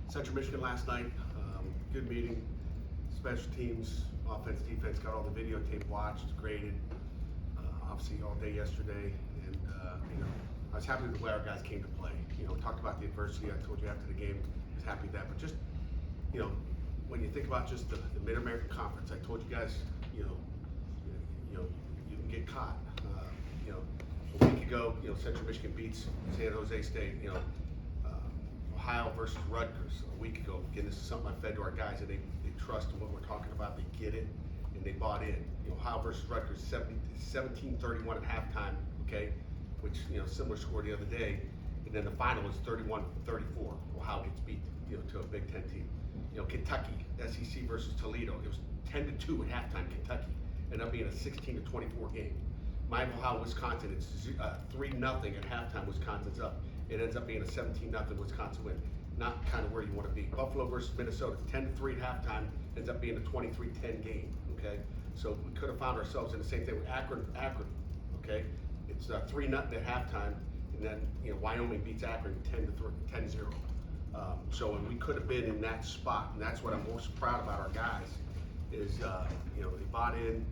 Central Michigan last night. Good meeting. Special teams, offense, defense, got all the videotape watched, graded. Obviously all day yesterday, and I was happy with the way our guys came to play. Talked about the adversity. I told you after the game, I was happy with that. But just when you think about just the Mid-American Conference, I told you guys, you can get caught. A week ago, Central Michigan beats San Jose State. Ohio versus Rutgers a week ago. Again, this is something I fed to our guys, and they trust in what we're talking about. They get it, and they bought in. Ohio versus Rutgers, 17-31 at halftime. Okay, which similar score the other day, and then the final was 31-34. Ohio gets beat, to a Big Ten team. Kentucky, SEC versus Toledo. It was 10-2 at halftime. Kentucky ended up being a 16-24 game. Miami, Ohio, Wisconsin. It's 3-0 at halftime. Wisconsin's up. It ends up being a 17-0 Wisconsin win. Not kind of where you want to be. Buffalo versus Minnesota. It's 10-3 at halftime. Ends up being a 23-10 game. Okay, so we could have found ourselves in the same thing with Akron. Okay, it's 3-0 at halftime, and then Wyoming beats Akron 10-0. So and we could have been in that spot, and that's what I'm most proud about our guys is they bought in.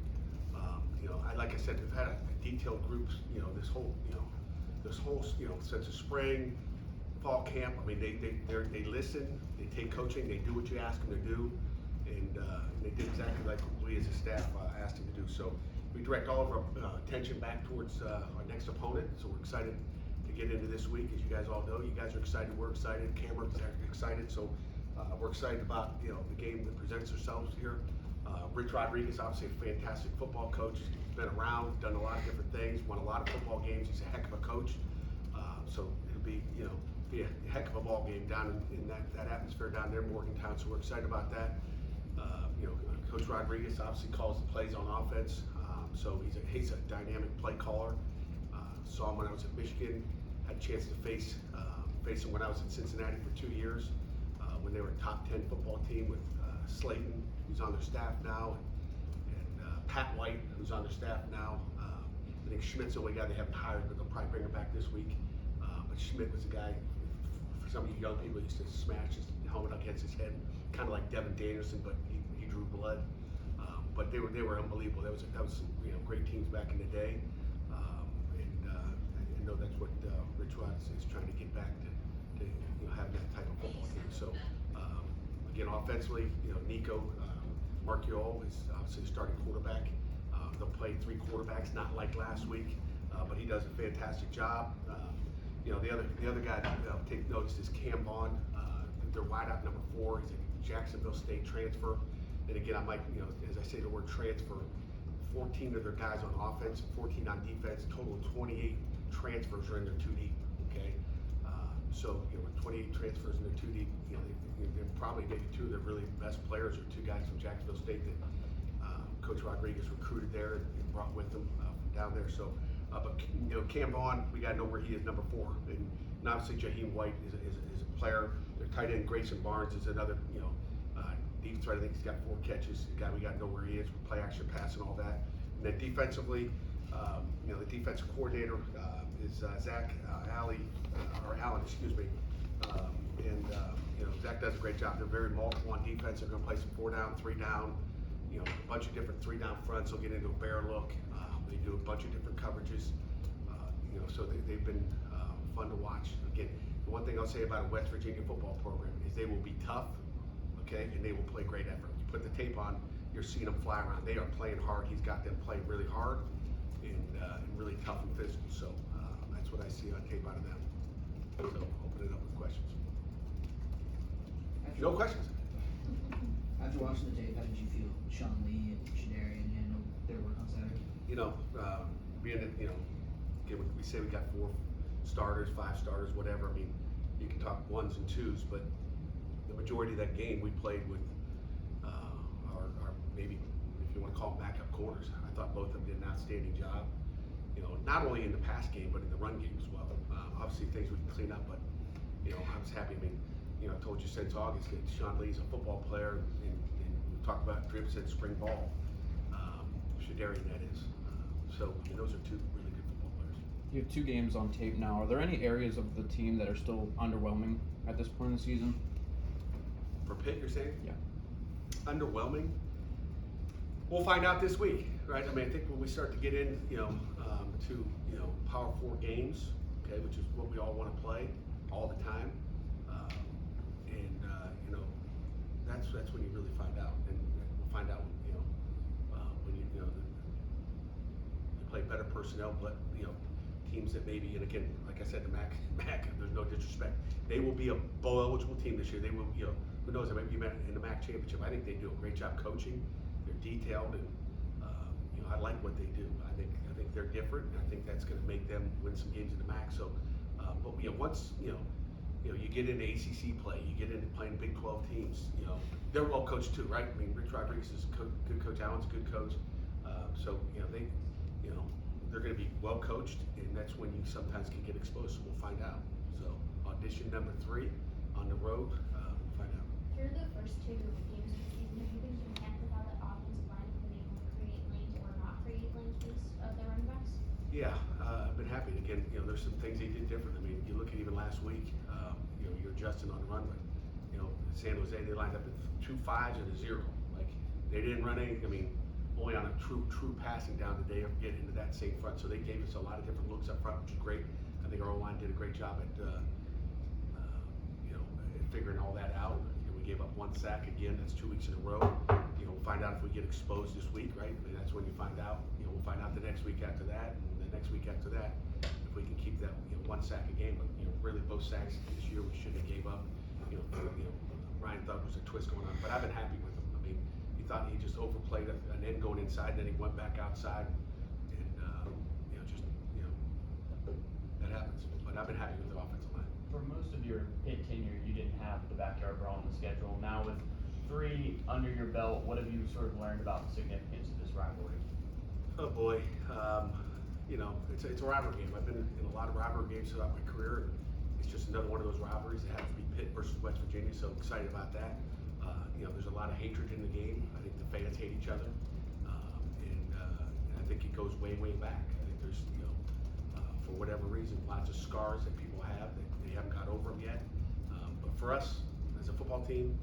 Like I said, we've had a detailed group. This whole since the spring, fall camp. I mean, they listen, they take coaching, they do what you ask them to do, and they did exactly like we as a staff asked them to do. So we direct all of our attention back towards our next opponent. So we're excited to get into this week. As you guys all know, you guys are excited. We're excited. Cameron's excited. So we're excited about the game that presents ourselves here. Rich Rodriguez, obviously a fantastic football coach. He's been around, done a lot of different things, won a lot of football games. He's a heck of a coach. So it'll be a heck of a ball game down in that atmosphere down there in Morgantown. So we're excited about that. Coach Rodriguez obviously calls the plays on offense. So he's a dynamic play caller. Saw him when I was at Michigan. Had a chance to face him when I was in Cincinnati for 2 years, when they were a top 10 football team with Slayton, who's on their staff now, and Pat White, who's on their staff now. I think Schmidt's the only guy they haven't hired, but they'll probably bring him back this week. But Schmidt was a guy, for some of you young people, he used to smash his helmet against his head, kind of like Devin Danielson, but he drew blood. But they were unbelievable. That was great teams back in the day, and I know that's what Rich Rod is trying to get back to have that type of football team. So again, offensively, Nico Marchiol is obviously the starting quarterback. They'll play 3 quarterbacks, not like last week, but he does a fantastic job. The other guy to take notice is Cam Vaughn. Their wideout number 4. He's a Jacksonville State transfer. And again, I might, as I say the word transfer, 14 of their guys on offense, 14 on defense, total of 28 transfers are in their 2 deep. Okay, so with 28 transfers in their 2 deep, they're probably maybe 2 of their really best players are 2 guys from Jacksonville State that Coach Rodriguez recruited there and brought with them from down there. So, but Cam Vaughn, we got to know where he is, number 4, and obviously Jaheim White is a player. Their tight end Grayson Barnes is another deep threat. I think he's got 4 catches. The guy we got to know where he is with play action pass and all that. And then defensively, the defensive coordinator is Zach Allen, excuse me. Zach does a great job. They're very multiple on defense. They're going to play some 4 down, 3 down. A bunch of different 3 down fronts. They'll get into a bear look. They do a bunch of different coverages. So they've been fun to watch. Again, the one thing I'll say about a West Virginia football program is they will be tough, okay, and they will play great effort. You put the tape on, you're seeing them fly around. They are playing hard. He's got them playing really hard and really tough and physical. So that's what I see on tape out of them. So open it up with questions. No questions. After watching the tape, how did you feel? Sean Lee and Shadarian handled their work on Saturday? Being that, again, we say we got 4 starters, 5 starters, whatever. I mean, you can talk 1s and 2s, but the majority of that game we played with our maybe, if you want to call them backup corners. I thought both of them did an outstanding job. Not only in the pass game, but in the run game as well. Obviously things we can clean up, but I was happy. I mean, I told you since August that Sean Lee's a football player, and we talked about drips and spring ball. Shadarian, that is. So those are 2 really good football players. You have 2 games on tape now. Are there any areas of the team that are still underwhelming at this point in the season? For Pitt, you're saying? Yeah. Underwhelming. We'll find out this week, right? I mean, I think when we start to get in, to Power 4 games, okay, which is what we all want to play all the time, that's when you really find out, and we'll find out, when you play better personnel, but teams that maybe, and again, like I said, the MAC, there's no disrespect, they will be a bowl eligible team this year. They will, who knows? They might be in the MAC championship. I think they do a great job coaching. They're detailed, and I like what they do. I think they're different, and I think that's going to make them win some games in the MAC. So, but once you get into ACC play, you get into playing Big 12 teams. They're well coached too, right? I mean, Rich Rodriguez is a good coach. Allen's a good coach. So they're going to be well coached, and that's when you sometimes can get exposed. So we'll find out. So audition number 3 on the road. We'll find out. Through the first 2 games of the season, have you been content with how the offensive line has been able to create lanes or not create lanes because of their running backs? Yeah, I've been happy. Again, there's some things they did different. I mean, you look at even last week, you're adjusting on the run, but San Jose, they lined up with 2 5s and a 0. Like, they didn't run any, only on a true passing down did they get into that same front. So they gave us a lot of different looks up front, which is great. I think our O-line did a great job at figuring all that out. We gave up 1 sack again. That's 2 weeks in a row. We'll find out if we get exposed this week, right? I mean, that's when you find out. We'll find out the next week after that, and the next week after that, if we can keep that 1 sack a game. But really both sacks this year we shouldn't have gave up. Ryan thought there was a twist going on, but I've been happy with him. I mean, he thought he just overplayed an end going inside, then he went back outside, and that happens. But I've been happy with the offensive line. For most of your Pitt tenure, you didn't have the Backyard Brawl on the schedule. Now with 3 under your belt, what have you sort of learned about the significance of this rivalry? Oh boy, it's a rivalry game. I've been in a lot of rivalry games throughout my career. It's just another one of those rivalries. It happens to be Pitt versus West Virginia, so excited about that. There's a lot of hatred in the game. I think the fans hate each other, and I think it goes way, way back. I think there's, for whatever reason, lots of scars that people have that they haven't got over them yet. But for us, as a football team,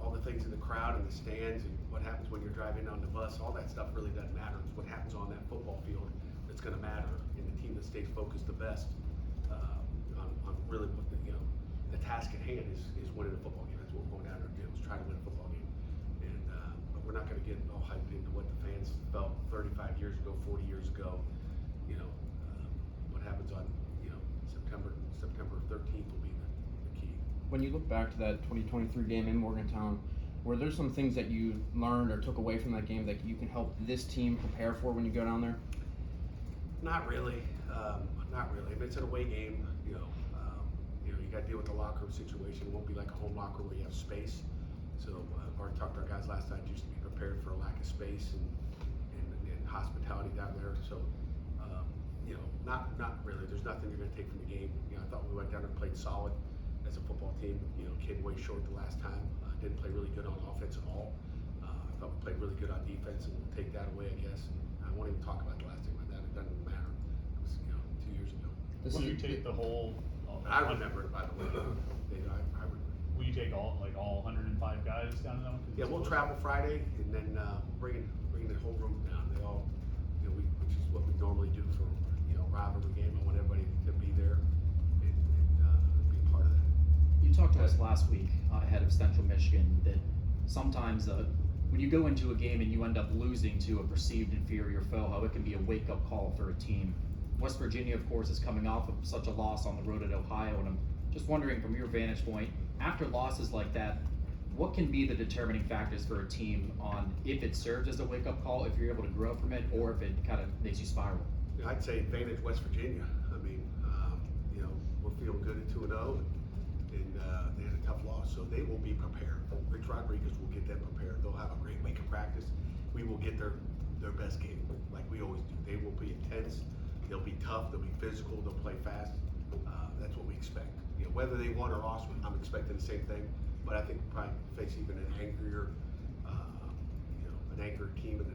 all the things in the crowd and the stands and what happens when you're driving on the bus, all that stuff really doesn't matter. It's what happens on that football field that's going to matter. And the team that stays focused the best on really what the task at hand is winning a football game. That's what we're going out there to do, is try to win a football game. And but we're not going to get all hyped into what the fans felt 35 years ago, 40 years ago. What happens on September 13th will be the key. When you look back to that 2023 game in Morgantown, were there some things that you learned or took away from that game that you can help this team prepare for when you go down there? Not really. Not really. If it's an away game, you got to deal with the locker room situation. It won't be like a home locker where you have space. So I've already talked to our guys last night just to be prepared for a lack of space and hospitality down there. So not really. There's nothing you're going to take from the game. I thought we went down and played solid as a football team. Came way short the last time. Didn't play really good on offense at all. I thought we played really good on defense, and we'll take that away, I guess. And I won't even talk about the last game like that. It doesn't matter. It was 2 years ago. Will you take the whole? I remember it, by the way. I would. Will you take all 105 guys down to them? Yeah, we'll travel Friday and then bring the whole room down. They all, which is what we normally do for rivalry game. I want everybody to be there and be a part of that. You talked to us last week ahead of Central Michigan that sometimes when you go into a game and you end up losing to a perceived inferior foe, how it can be a wake-up call for a team. West Virginia, of course, is coming off of such a loss on the road at Ohio, and I'm just wondering from your vantage point, after losses like that, what can be the determining factors for a team on if it serves as a wake-up call, if you're able to grow from it, or if it kind of makes you spiral? I'd say advantage West Virginia. I mean, we're feeling good at 2-0, and they had a tough loss, so they will be prepared. Rich Rodriguez will get them prepared. They'll have a great week of practice. We will get their best game, like we always do. They will be intense. They'll be tough. They'll be physical. They'll play fast. That's what we expect. Whether they won or lost, I'm expecting the same thing. But I think we'll probably face even an angrier team and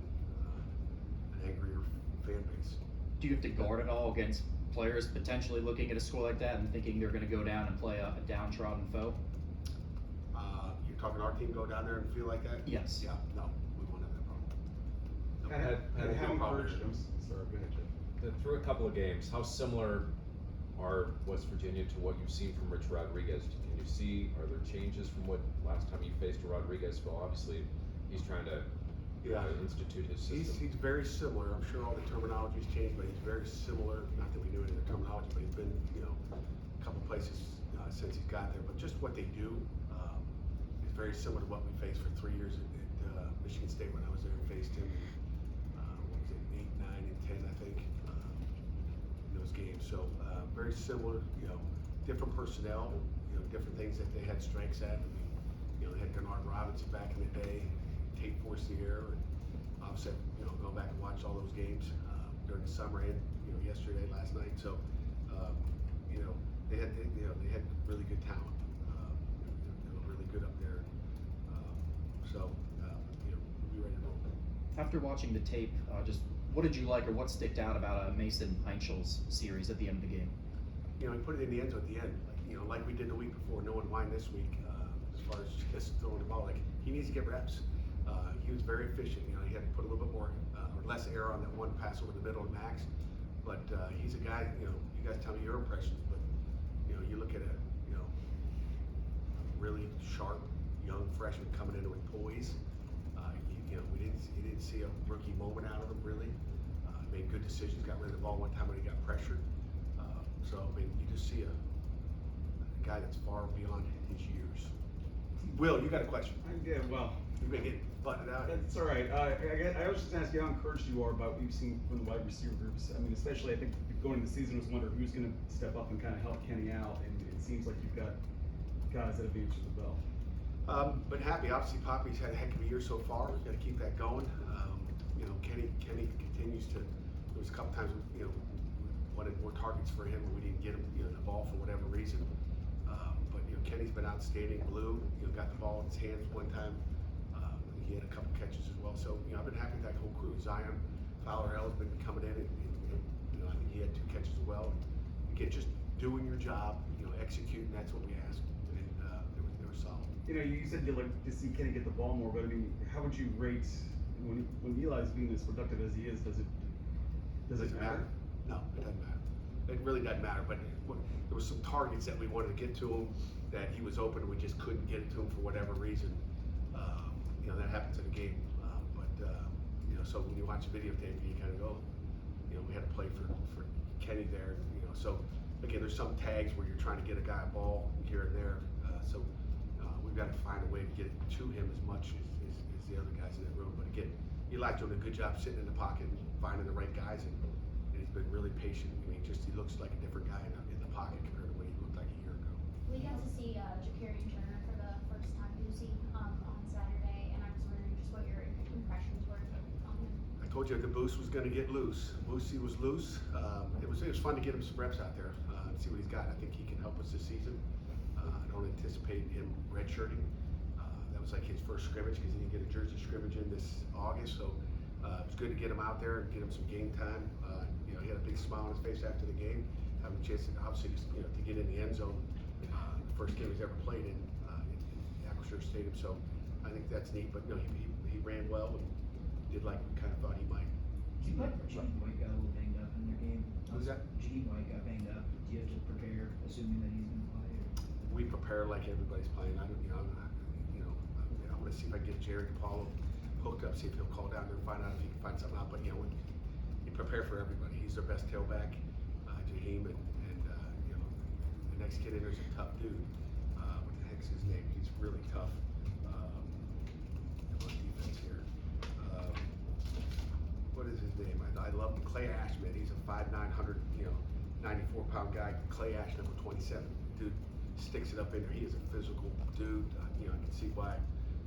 an angrier fan base. Do you have to guard it all against players potentially looking at a score like that and thinking they're going to go down and play a downtrodden foe? team go down there and feel like that? Yes. Yeah, no, we won't have that problem. No. And how No problem. encouraged, sorry, go ahead, Jeff. Through a couple of games, how similar are West Virginia to what you've seen from Rich Rodriguez? Can you see, are there changes from what last time you faced Rodriguez? Well, obviously, he's trying to institute his system. He's very similar. I'm sure all the terminology's changed, but he's very similar. Not that we knew any of the terminology, but he's been, a couple places since he's got there. But just what they do is very similar to what we faced for 3 years at Michigan State when I was there and faced him. What was it, 8, 9, and 10, I think, in those games. So very similar. Different personnel. Different things that they had strengths at. They had Bernard Robinson back in the day. Tate Forcier, and obviously, go back and watch all those games during the summer and yesterday, last night. So, they had really good talent. They were really good up there. So, we'll be ready to roll. After watching the tape, just what did you like or what sticked out about Mason Heintzel's series at the end of the game? He put it in the end zone at the end, like we did the week before. No one whined this week as far as just throwing the ball. Like he needs to get reps. He was very efficient. He had to put a little bit more or less air on that one pass over the middle of Max. But he's a guy. You guys tell me your impressions. But you look at a really sharp young freshman coming in with poise. We didn't see a rookie moment out of him really. Made good decisions. Got rid of the ball one time when he got pressured. So I mean, you just see a guy that's far beyond his years. Will, you got a question? Yeah, well, You've been getting butted out. that's all right. I was just gonna ask you how encouraged you are about what you've seen from the wide receiver groups. I mean, especially I think going into the season, I was wondering who's gonna step up and kind of help Kenny out, and it seems like you've got guys that have answered the bell. But happy. Obviously, Poppy's had a heck of a year so far. We've got to keep that going. Kenny continues to. There was a couple times we wanted more targets for him, and we didn't get him the ball for whatever reason. But Kenny's been outstanding. Blue, got the ball in his hands one time. He had a couple catches as well. So I've been happy with that whole crew. Zion Fowler-Hell's been coming in, and I think he had 2 catches as well. And again, just doing your job, executing. That's what we asked, and they were solid. You said you'd like to see Kenny get the ball more, but I mean, how would you rate when Eli's being as productive as he is? Does it matter? No, it doesn't matter. It really doesn't matter. But there were some targets that we wanted to get to him that he was open, and we just couldn't get it to him for whatever reason. That happens in a game. So when you watch a videotape, you kind of go, we had to play for Kenny there. So again, there's some tags where you're trying to get a guy a ball here and there. So we've got to find a way to get it to him as much as the other guys in that room. But again, Eli's doing a good job sitting in the pocket and finding the right guys, and he's been really patient. I mean, he looks like a different guy in the pocket compared to what he looked like a year ago. We got to see Jakarian Turner for the first time losing on Saturday, and I was wondering just what your impressions were on him. I told you the Boost was going to get loose. Boosie was loose. It was fun to get him some reps out there and see what he's got. I think he can help us this season. I don't anticipate him redshirting. That was like his first scrimmage because he didn't get a jersey scrimmage in this August. So it was good to get him out there and get him some game time. He had a big smile on his face after the game, having a chance to obviously to get in the end zone. The first game he's ever played in Acrisure Stadium. So I think that's neat. But he ran well and did like we kind of thought he might. Gene White got a little banged up in their game. Who's that? Gene White got banged up. Do you have to prepare, assuming that he's going to play? Or? We prepare like everybody's playing. I want to see if I can get Jerry DePaulo hooked up, see if he'll call down there and find out if he can find something out. But we prepare for everybody. He's their best tailback, Jaheim, and the next kid in there's a tough dude. What the heck's his name? He's really tough. On defense here. What is his name? I love him. Clay Ash, man. He's a 5'9", 94-pound guy. Clay Ash, number 27. Dude sticks it up in there. He is a physical dude. I can see why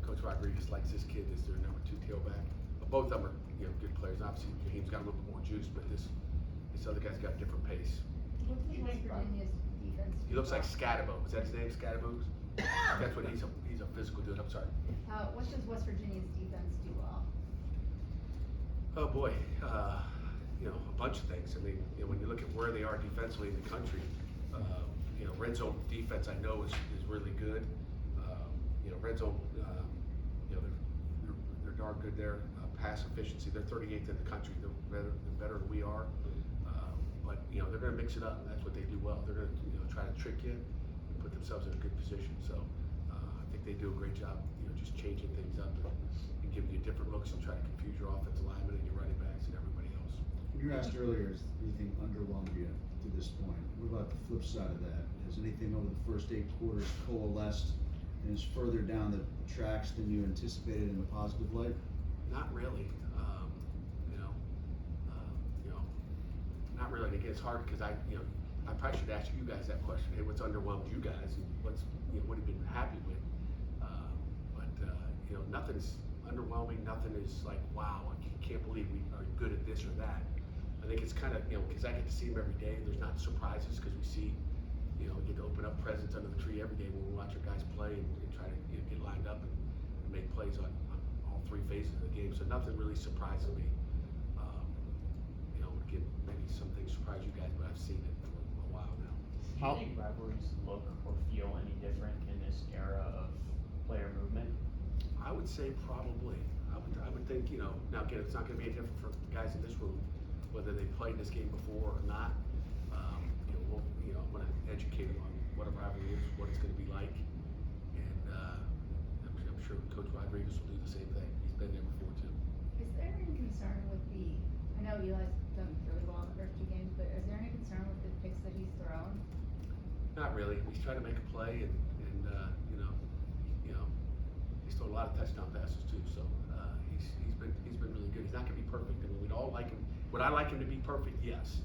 Coach Rodriguez likes this kid as their number 2 tailback. But both of them are good players. Obviously, Jaheim's got a little bit more juice, but this other guy's got a different pace. What does West Virginia's defense do? He looks like Scatabo. Is that his name, Scatabo? That's what he's a physical dude. I'm sorry. What does West Virginia's defense do well? Oh boy, a bunch of things. I mean, when you look at where they are defensively in the country, red zone defense I know is really good. red zone, you know, they're darn good there. Pass efficiency, they're 38th in the country. They're better than we are. But you know, they're going to mix it up. That's what they do well. They're going to, you know, try to trick you and put themselves in a good position. So I think they do a great job, you know, just changing things up and giving you different looks and trying to confuse your offensive linemen and your running backs and everybody else. You were asked earlier, has anything underwhelmed you to this point? What about the flip side of that? Has anything over the first 8 quarters coalesced and is further down the tracks than you anticipated in a positive light? Not really. Not really. And again, it's hard because I probably should ask you guys that question. Hey, what's underwhelmed you guys, and what have you been happy with? You know, nothing's underwhelming. Nothing is like, wow, I can't believe we are good at this or that. I think it's kind of, you know, because I get to see them every day. There's not surprises because we see, you know, we get to open up presents under the tree every day when we watch our guys play and try to, you know, get lined up and make plays on all 3 phases of the game. So nothing really surprises me. You know, again, maybe some things surprise you guys, but I've seen it for a while now. Do you think rivalries look or feel any different in this era of player movement? I would say probably. I would think, you know, now again, it's not going to be any different for guys in this room, whether they played this game before or not. You know, I'm going to educate them on what a rivalry is, what it's going to be like, and I'm sure Coach Rodriguez will do the same thing. He's been there before too. Is there any concern with I know Eli's done really well in the first 2 games, but is there any concern with the picks that he's thrown? Not really. He's trying to make a play, and you know, he's thrown a lot of touchdown passes too. So he's been really good. He's not going to be perfect. I mean, we'd all like him. Would I like him to be perfect? Yes.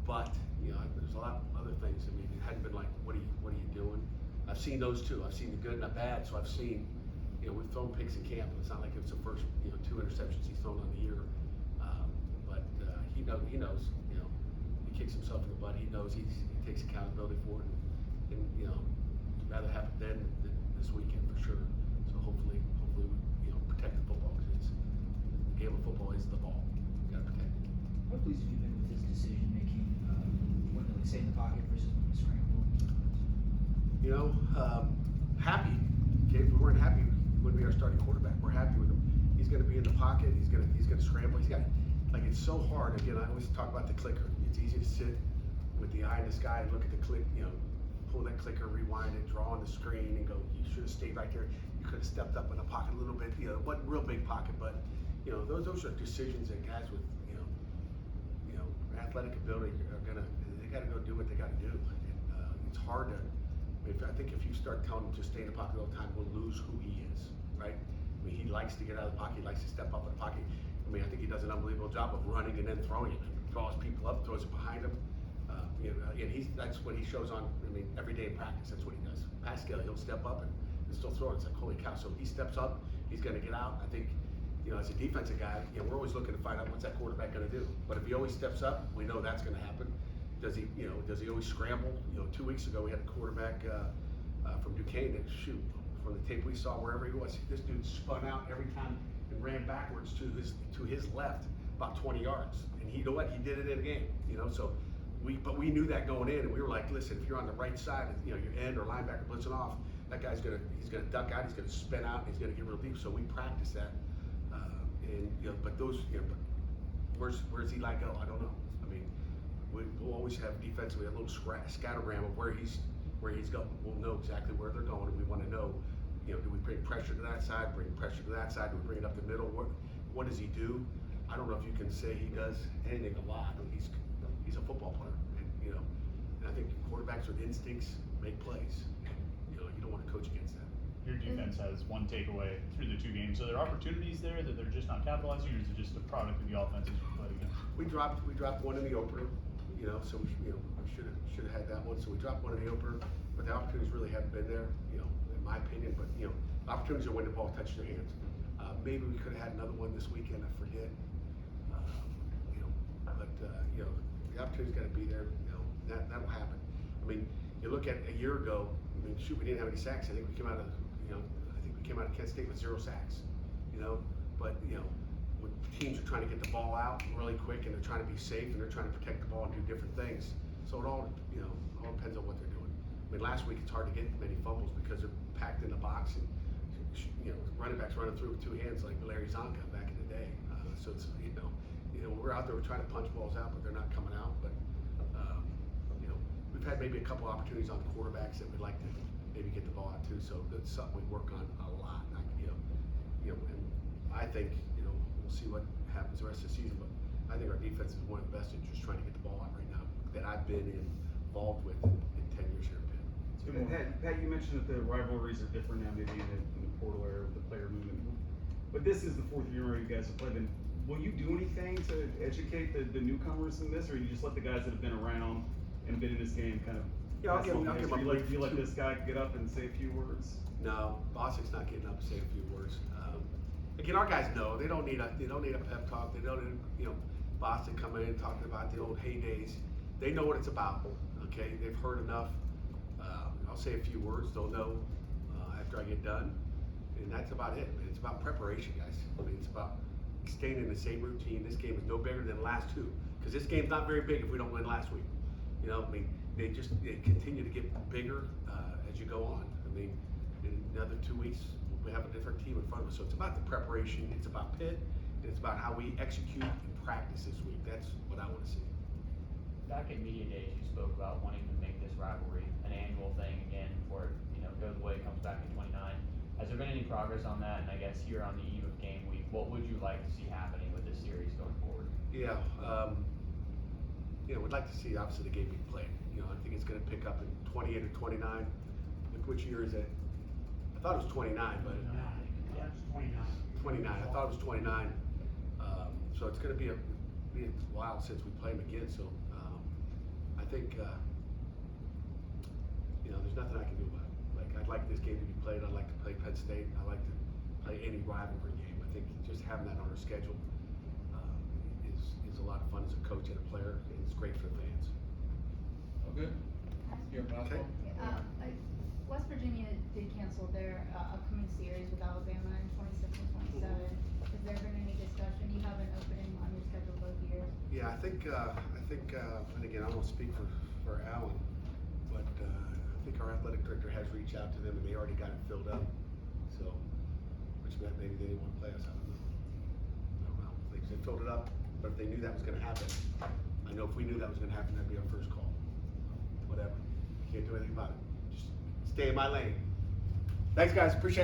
But you know, there's a lot of other things. I mean, it hadn't been like, what are you doing? I've seen those too. I've seen the good and the bad. So I've seen, you know, we've thrown picks in camp. It's not like it's the first, you know, 2 interceptions he's thrown on the year. He knows, you know, he kicks himself in the butt. He knows he takes accountability for it, and you know, rather have it then than this weekend for sure. So hopefully we, you know, protect the football, because the game of football is the ball. You gotta protect it. How pleased have you been with his decision making, when to stay in the pocket versus when to scramble? You know, happy. Okay, we weren't happy when we were starting quarterback. We're happy with him. He's going to be in the pocket. He's going to scramble. He's got, like, it's so hard. Again, I always talk about the clicker. It's easy to sit with the eye in the sky and look at the click. You know, pull that clicker, rewind it, draw on the screen, and go. You should have stayed right there. You could have stepped up in the pocket a little bit. You know, it wasn't real big pocket, but you know, those are decisions that guys with you know athletic ability are gonna. They got to go do what they got to do. And, it's hard to. I think if you start telling him to stay in the pocket all the time, we'll lose who he is, right? I mean, he likes to get out of the pocket. He likes to step up in the pocket. I mean, I think he does an unbelievable job of running and then throwing it. Draws people up, throws it behind him. You know, and that's what he shows on. I mean, every day in practice, that's what he does. Pascal, he'll step up and still throw it. It's like, holy cow! So he steps up. He's going to get out. I think, you know, as a defensive guy, you know, we're always looking to find out what's that quarterback going to do. But if he always steps up, we know that's going to happen. Does he always scramble? You know, 2 weeks ago we had a quarterback from Duquesne that, from the tape we saw, wherever he was, this dude spun out every time and ran backwards to his left about 20 yards. And you know what? He did it in a game. You know, so we knew that going in, and we were like, listen, if you're on the right side, you know, your end or linebacker blitzing off, that guy's he's gonna duck out, he's gonna spin out, and he's gonna get real deep. So we practiced that, and you know, but those, you know, but where's Eli go? I don't know. I mean, we'll always have defensively a little scattergram of where he's going. We'll know exactly where they're going, and we want to know, you know, do we bring pressure to that side, bring pressure to that side, do we bring it up the middle? What does he do? I don't know if you can say he does anything a lot. He's a football player, and you know, and I think quarterbacks with instincts make plays. And, you know, you don't want to coach against that. Your defense has 1 takeaway through the 2 games. So there are opportunities there that they're just not capitalizing, or is it just a product of the offenses you played against? We dropped one in the opener, you know, so we should have had that one. So we dropped one in the opener, but the opportunities really haven't been there, you know, in my opinion. But you know, opportunities are when the ball touches your hands. Maybe we could have had another one this weekend. I forget. You know, but you know, the opportunity's got to be there. You know, that'll happen. I mean, you look at a year ago. I mean, we didn't have any sacks. I think we came out of Kent State with 0 sacks. You know, but you know, when teams are trying to get the ball out really quick, and they're trying to be safe, and they're trying to protect the ball and do different things. So it all, you know, all depends on what they're doing. I mean, last week it's hard to get many fumbles because they're packed in the box and, running backs running through with two hands like Larry Zonka back in the day. So it's, we're out there, we're trying to punch balls out, but they're not coming out. But, we've had maybe a couple opportunities on quarterbacks that we'd like to maybe get the ball out too. So that's something we work on a lot. And I think, we'll see what happens the rest of the season, but I think our defense is one of the best in just trying to get the ball out right now that I've been involved with in 10 years here at Pitt. And Pat, you mentioned that the rivalries are different now, maybe in the portal era with the player movement. But this is the fourth year where you guys have played in. Will you do anything to educate the newcomers in this, or you just let the guys that have been around and been in this game kind of? Yeah, I'll give them a you let this guy get up and say a few words? No, Bostic's not getting up to say a few words. Again, our guys know they don't need a pep talk. They don't need Bostic coming in and talking about the old heydays. They know what it's about. Okay, they've heard enough. I'll say a few words. They'll know after I get done, and that's about it. It's about preparation, guys. I mean, it's about staying in the same routine. This game is no bigger than the last two, because this game's not very big if we don't win last week. They continue to get bigger as you go on. I mean, in another 2 weeks, we have a different team in front of us. So it's about the preparation, it's about Pitt, and it's about how we execute and practice this week. That's what I want to see. Back at media days, you spoke about wanting to make this rivalry an annual thing again before it, goes away, comes back in 29. Has there been any progress on that? And I guess here on the eve of game week, what would you like to see happening with this series going forward? Yeah, we'd like to see obviously the game being played. I think it's going to pick up in 28 or 29. Look, which year is it? I thought it was 29, but Yeah, it's 29. 29. I thought it was 29. So it's going to be a while since we play them again. So I think there's nothing I can do about it. Like, I'd like this game to be played. I'd like to play Penn State. I like to play any rivalry game. I think just having that on our schedule is a lot of fun as a coach and a player, and it's great for the fans. Okay. Here, basketball. West Virginia did cancel their upcoming series with Alabama in 26 and 27. Has there been any discussion? You have an opening on your schedule both years. Yeah, I think, and again, I don't speak for Alan, but I think our athletic director has reached out to them and they already got it filled up. So, which meant maybe they didn't want to play us. I don't know. They filled it up, but if they knew that was going to happen, I know if we knew that was going to happen, that'd be our first call. Whatever. Can't do anything about it. Just stay in my lane. Thanks, guys. Appreciate it.